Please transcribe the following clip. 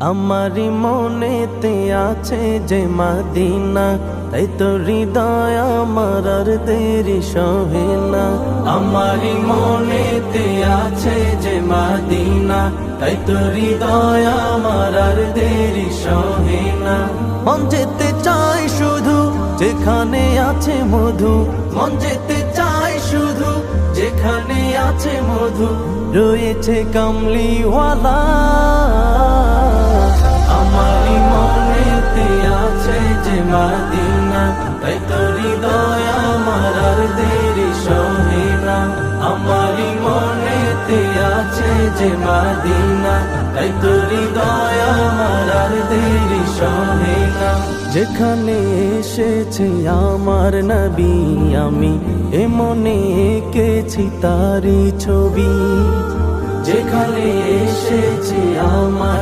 আমারি মনেতে আছে যে মদিনা, তাই তো হৃদয় আমার আর দেরি সহে না। আমারি মনেতে আছে যে মদিনা, তাই তো হৃদয় আমার আর দেরি সহে না। মন যেতে চাই শুধু যেখানে আছে মধু, মন যেতে চাই শুধু যেখানে আছে মধু, রয়েছে কামলিওয়ালা। আমারি মনেতে আছে যে মদিনা, তাই তো হৃদয় আমার আর দেরি সহে না। আমারি মনেতে আছে যে মদিনা, তাই তো হৃদয় আমার আর দেরি সহে না। যেখানে এসেছে আমার নবী, আমি এ মনে এঁকেছি তারি ছবি। যেখানে এসেছে আমার